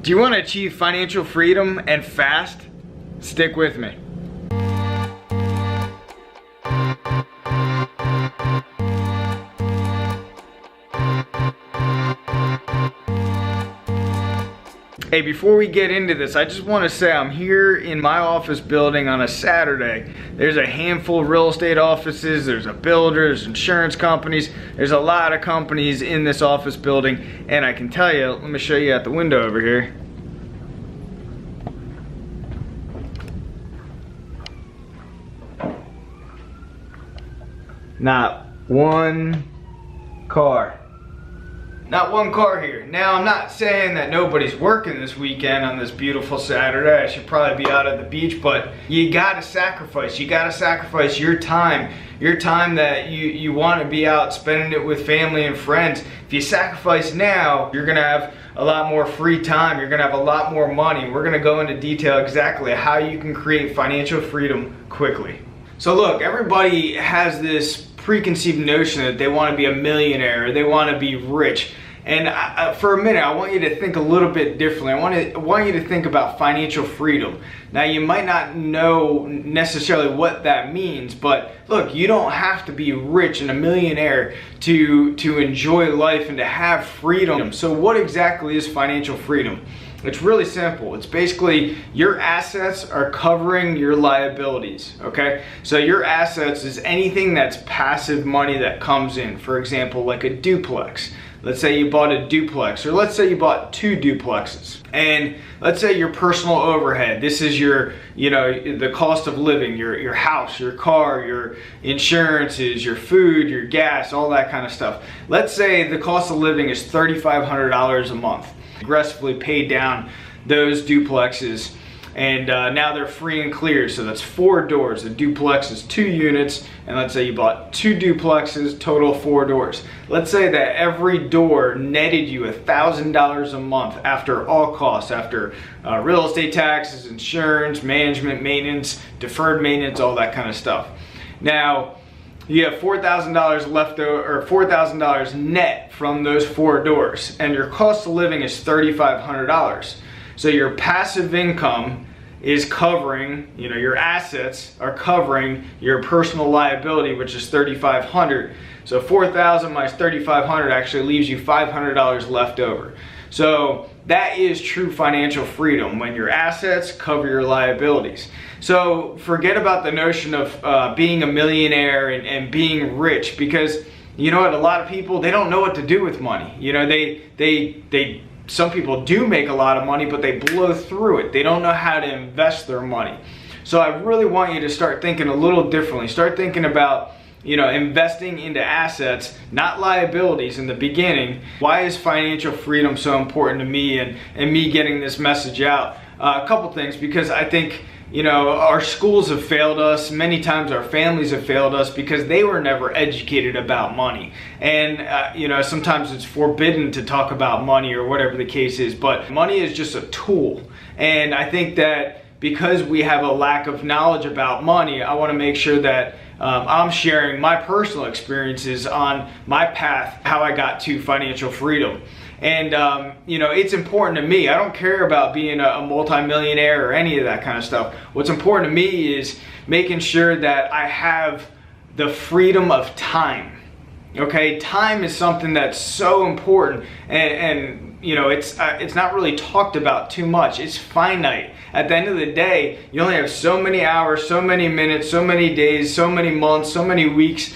Do you want to achieve financial freedom and fast? Stick with me. Hey, before we get into this, I just want to say I'm here in my office building on a Saturday. There's a handful of real estate offices, there's a builder, there's insurance companies, there's a lot of companies in this office building, and I can tell you, let me show you out the window over here. Not one car. Not one car here. Now, I'm not saying that nobody's working this weekend on this beautiful Saturday. I should probably be out at the beach, but you gotta sacrifice. You gotta sacrifice your time that you want to be out spending it with family and friends. If you sacrifice now, you're gonna have a lot more free time. You're gonna have a lot more money. We're gonna go into detail exactly how you can create financial freedom quickly. So look, everybody has this preconceived notion that they want to be a millionaire or they want to be rich. And for a minute, I want you to think a little bit differently. I want you to think about financial freedom. Now, you might not know necessarily what that means, but look, you don't have to be rich and a millionaire to enjoy life and to have freedom. So what exactly is financial freedom? It's really simple. It's basically your assets are covering your liabilities, okay? So your assets is anything that's passive money that comes in. For example, like a duplex. Let's say you bought a duplex, or let's say you bought 2 duplexes. And let's say your personal overhead. This is your, the cost of living, your house, your car, your insurances, your food, your gas, all that kind of stuff. Let's say the cost of living is $3,500 a month. Aggressively paid down those duplexes, and now they're free and clear. So that's 4 doors. The duplex is 2 units, and let's say you bought 2 duplexes, total 4 doors. Let's say that every door netted you $1,000 a month after all costs, after real estate taxes, insurance, management, maintenance, deferred maintenance, all that kind of stuff. Now, you have $4,000 left over, or $4,000 net from those 4 doors, and your cost of living is $3,500. So your passive income is covering, your assets are covering your personal liability, which is $3,500. So 4,000 minus 3,500 actually leaves you $500 left over. So that is true financial freedom, when your assets cover your liabilities. So forget about the notion of being a millionaire and being rich, because you know what, a lot of people, they don't know what to do with money. Some people do make a lot of money, but they blow through it. They don't know how to invest their money. So I really want you to start thinking a little differently. Start thinking about investing into assets, not liabilities in the beginning. Why is financial freedom so important to me and me getting this message out? A couple things, because I think our schools have failed us. Many times our families have failed us because they were never educated about money. And sometimes it's forbidden to talk about money or whatever the case is, but money is just a tool. And I think that because we have a lack of knowledge about money, I want to make sure that I'm sharing my personal experiences on my path, how I got to financial freedom. And it's important to me. I don't care about being a multimillionaire or any of that kind of stuff. What's important to me is making sure that I have the freedom of time. Okay, time is something that's so important, and it's not really talked about too much. It's finite. At the end of the day, you only have so many hours, so many minutes, so many days, so many months, so many weeks,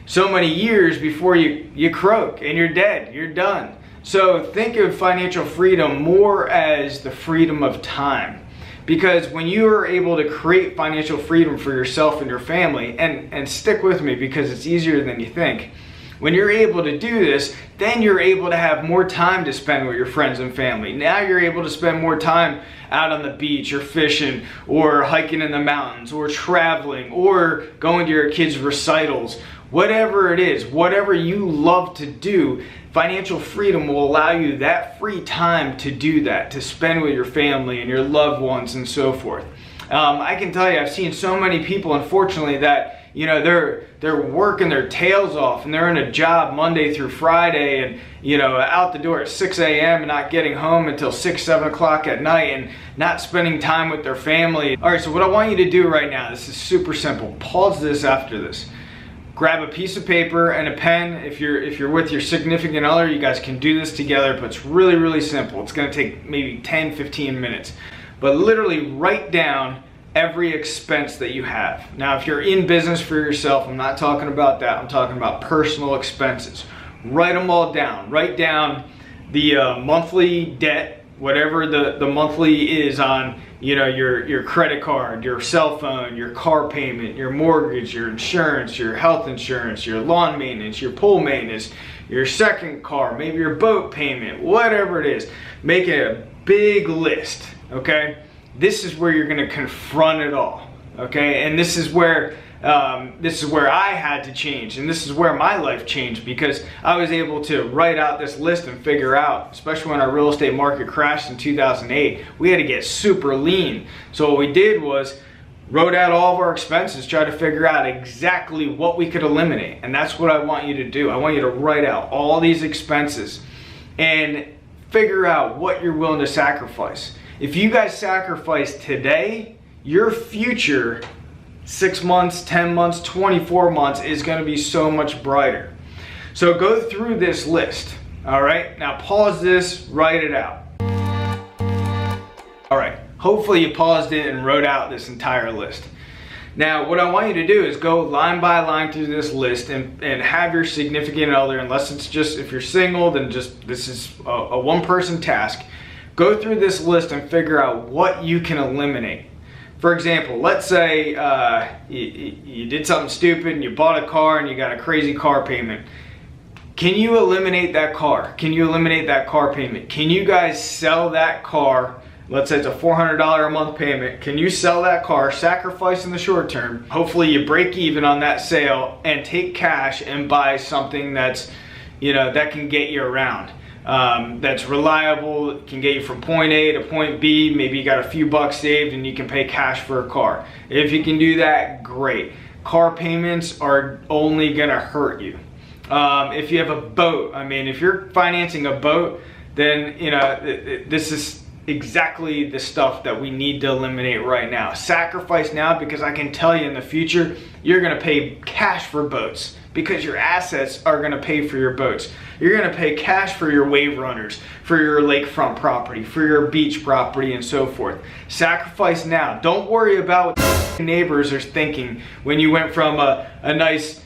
so many years before you croak and you're dead, you're done. So think of financial freedom more as the freedom of time. Because when you are able to create financial freedom for yourself and your family, and stick with me because it's easier than you think, when you're able to do this, then you're able to have more time to spend with your friends and family. Now you're able to spend more time out on the beach, or fishing, or hiking in the mountains, or traveling, or going to your kids' recitals. Whatever it is, whatever you love to do, financial freedom will allow you that free time to do that, to spend with your family and your loved ones and so forth. I can tell you, I've seen so many people, unfortunately, that you know, they're working their tails off and they're in a job Monday through Friday, and you know, out the door at 6 a.m. and not getting home until 6, 7 o'clock at night and not spending time with their family. All right, so what I want you to do right now, this is super simple. Pause this after this. Grab a piece of paper and a pen. If you're with your significant other, you guys can do this together, but it's really, really simple. It's gonna take maybe 10, 15 minutes. But literally write down every expense that you have. Now, if you're in business for yourself, I'm not talking about that. I'm talking about personal expenses. Write them all down. Write down the monthly debt, whatever the monthly is on, you know, your credit card, your cell phone, your car payment, your mortgage, your insurance, your health insurance, your lawn maintenance, your pool maintenance, your second car, maybe your boat payment, whatever it is. Make it a big list, okay? This is where you're gonna confront it all, okay? And this is where I had to change, and this is where my life changed, because I was able to write out this list and figure out, especially when our real estate market crashed in 2008, we had to get super lean. So what we did was wrote out all of our expenses, tried to figure out exactly what we could eliminate. And that's what I want you to do. I want you to write out all these expenses and figure out what you're willing to sacrifice. If you guys sacrifice today, your future 6 months, 10 months, 24 months is going to be so much brighter. So go through this list. All right, now pause this, write it out. All right, hopefully you paused it and wrote out this entire list. Now what I want you to do is go line by line through this list and have your significant other, unless it's just, if you're single, then just, this is a one-person task. Go through this list and figure out what you can eliminate. For example, let's say you did something stupid and you bought a car and you got a crazy car payment. Can you eliminate that car? Can you eliminate that car payment? Can you guys sell that car? Let's say it's a $400 a month payment. Can you sell that car, sacrifice in the short term? Hopefully you break even on that sale and take cash and buy something that's, you know, that can get you around. That's reliable, can get you from point A to point B. Maybe you got a few bucks saved and you can pay cash for a car. If you can do that, great. Car payments are only gonna hurt you. If you have a boat, I mean, if you're financing a boat, then, you know, this is exactly the stuff that we need to eliminate right now. Sacrifice now, because I can tell you in the future, you're gonna pay cash for boats, because your assets are gonna pay for your boats. You're gonna pay cash for your wave runners, for your lakefront property, for your beach property, and so forth. Sacrifice now. Don't worry about what neighbors are thinking when you went from a nice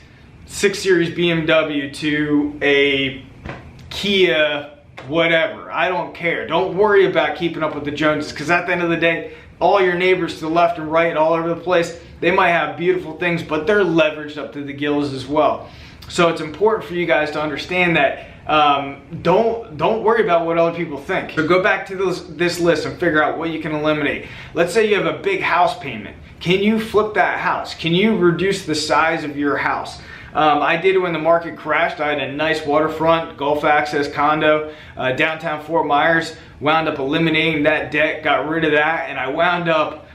6 Series BMW to a Kia whatever. I don't care. Don't worry about keeping up with the Joneses, because at the end of the day, all your neighbors to the left and right and all over the place, they might have beautiful things, but they're leveraged up to the gills as well. So it's important for you guys to understand that don't worry about what other people think. So go back to this list and figure out what you can eliminate. Let's say you have a big house payment. Can you flip that house? Can you reduce the size of your house? I did it when the market crashed. I had a nice waterfront, Gulf access condo, downtown Fort Myers. Wound up eliminating that debt, got rid of that, and I wound up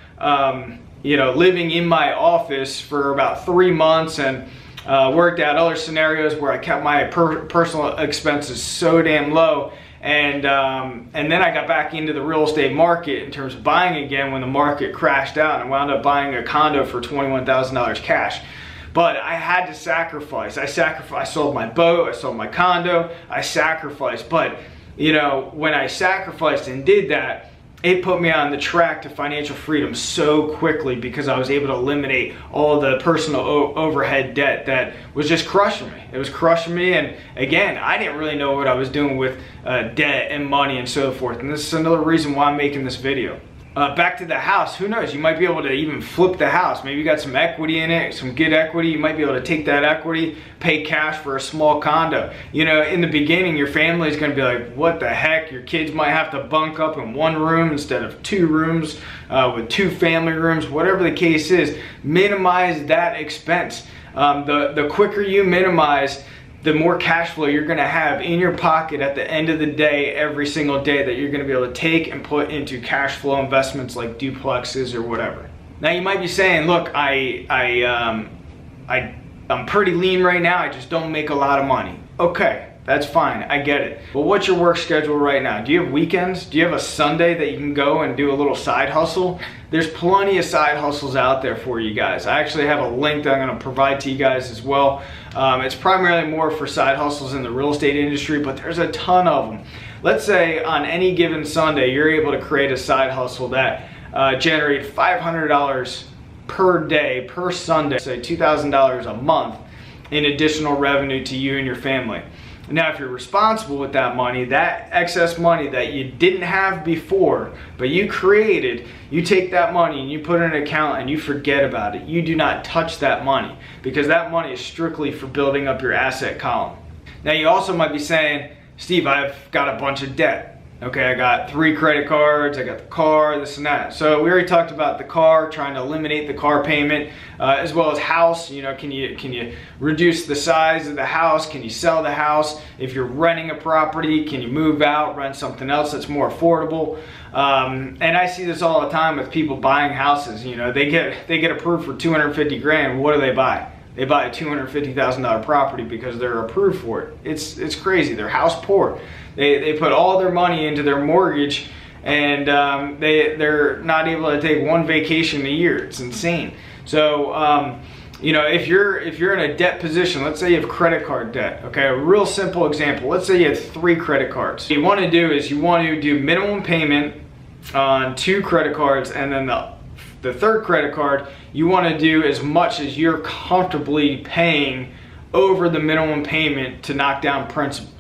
you know, living in my office for about 3 months, and worked out other scenarios where I kept my personal expenses so damn low. And then I got back into the real estate market in terms of buying again when the market crashed out, and I wound up buying a condo for $21,000 cash. But I had to sacrifice. I sold my boat, I sold my condo, I sacrificed. But, you know, when I sacrificed and did that, it put me on the track to financial freedom so quickly, because I was able to eliminate all the personal overhead debt that was just crushing me. It was crushing me, and again, I didn't really know what I was doing with debt and money and so forth. And this is another reason why I'm making this video. Back to the house, who knows, you might be able to even flip the house. Maybe you got some equity in it, some good equity. You might be able to take that equity, pay cash for a small condo. You know, in the beginning, your family is gonna be like, what the heck? Your kids might have to bunk up in 1 room instead of 2 rooms, with 2 family rooms, whatever the case is. Minimize that expense. The quicker you minimize, the more cash flow you're gonna have in your pocket at the end of the day, every single day, that you're gonna be able to take and put into cash flow investments like duplexes or whatever. Now you might be saying, look, I I'm pretty lean right now, I just don't make a lot of money. Okay, that's fine, I get it. But what's your work schedule right now? Do you have weekends? Do you have a Sunday that you can go and do a little side hustle? There's plenty of side hustles out there for you guys. I actually have a link that I'm gonna provide to you guys as well. It's primarily more for side hustles in the real estate industry, but there's a ton of them. Let's say on any given Sunday, you're able to create a side hustle that generate $500 per day, per Sunday, say $2,000 a month in additional revenue to you and your family. Now, if you're responsible with that money, that excess money that you didn't have before, but you created, you take that money and you put it in an account and you forget about it. You do not touch that money because that money is strictly for building up your asset column. Now, you also might be saying, Steve, I've got a bunch of debt. Okay, I got 3 credit cards, I got the car, this and that. So we already talked about the car, trying to eliminate the car payment, as well as house. You know, can you reduce the size of the house? Can you sell the house? If you're renting a property, can you move out, rent something else that's more affordable? And I see this all the time with people buying houses. You know, they get approved for 250 grand. What do they buy? They buy a $250,000 property because they're approved for it. It's crazy. They're house poor. They put all their money into their mortgage, and they're not able to take one vacation a year. It's insane. So you know, if you're in a debt position, let's say you have credit card debt. Okay, a real simple example. Let's say you have 3 credit cards. What you want to do is you want to do minimum payment on 2 credit cards, and then the third credit card, you want to do as much as you're comfortably paying over the minimum payment to knock down principal.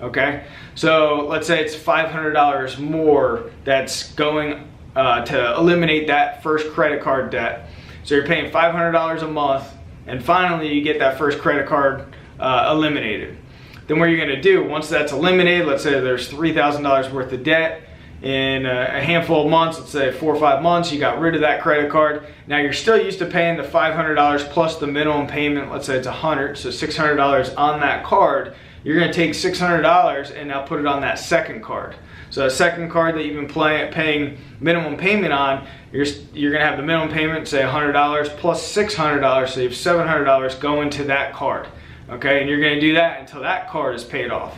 Okay, so let's say it's $500 more that's going to eliminate that first credit card debt. So you're paying $500 a month, and finally you get that first credit card eliminated. Then what you're going to do, once that's eliminated, let's say there's $3,000 worth of debt, in a handful of months, let's say 4 or 5 months, you got rid of that credit card. Now you're still used to paying the $500 plus the minimum payment. Let's say it's $100, so $600 on that card. You're going to take $600 and now put it on that second card. So a second card that you've been paying minimum payment on, you're going to have the minimum payment, say $100 plus $600, so you have $700 going to that card. Okay, and you're going to do that until that card is paid off.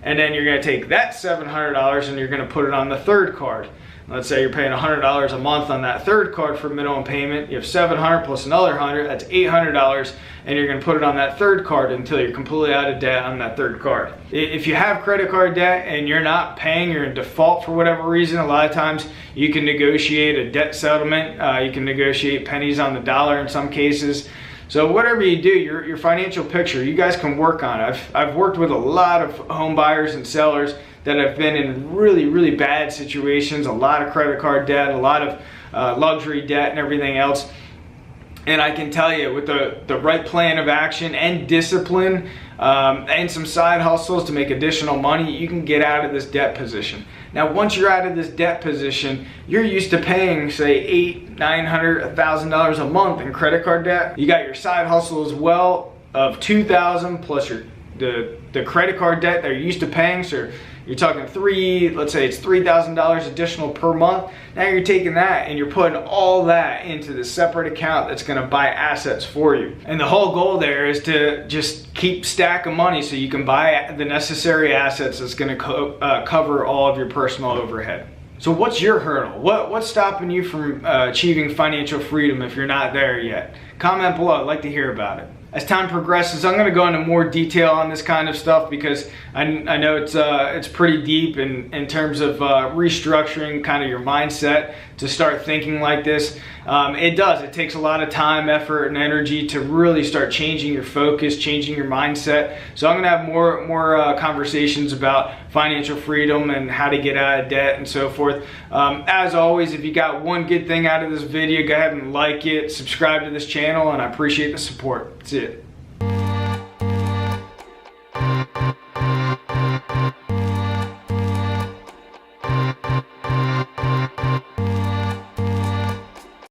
And then you're going to take that $700 and you're going to put it on the third card. Let's say you're paying $100 a month on that third card for minimum payment. You have $700 plus another $100, that's $800, and you're going to put it on that third card until you're completely out of debt on that third card. If you have credit card debt and you're not paying, you're in default for whatever reason, a lot of times you can negotiate a debt settlement. You can negotiate pennies on the dollar in some cases. So whatever you do, your financial picture, you guys can work on it. I've worked with a lot of home buyers and sellers that have been in really, really bad situations, a lot of credit card debt, a lot of luxury debt and everything else. And I can tell you, with the right plan of action and discipline and some side hustles to make additional money, you can get out of this debt position. Now, once you're out of this debt position, you're used to paying, say, $800, $900, $1,000 a month in credit card debt. You got your side hustle as well of $2,000 plus the credit card debt that you're used to paying. So you're talking let's say it's $3,000 additional per month. Now you're taking that and you're putting all that into the separate account that's going to buy assets for you. And the whole goal there is to just keep stacking money so you can buy the necessary assets that's going to cover all of your personal overhead. So what's your hurdle? What's stopping you from achieving financial freedom if you're not there yet? Comment below, I'd like to hear about it. As time progresses, I'm going to go into more detail on this kind of stuff because I know it's pretty deep in terms of restructuring kind of your mindset to start thinking like this. It takes a lot of time, effort, and energy to really start changing your focus, changing your mindset. So I'm going to have more conversations about financial freedom and how to get out of debt and so forth. As always, if you got one good thing out of this video, go ahead and like it, subscribe to this channel, and I appreciate the support. See ya.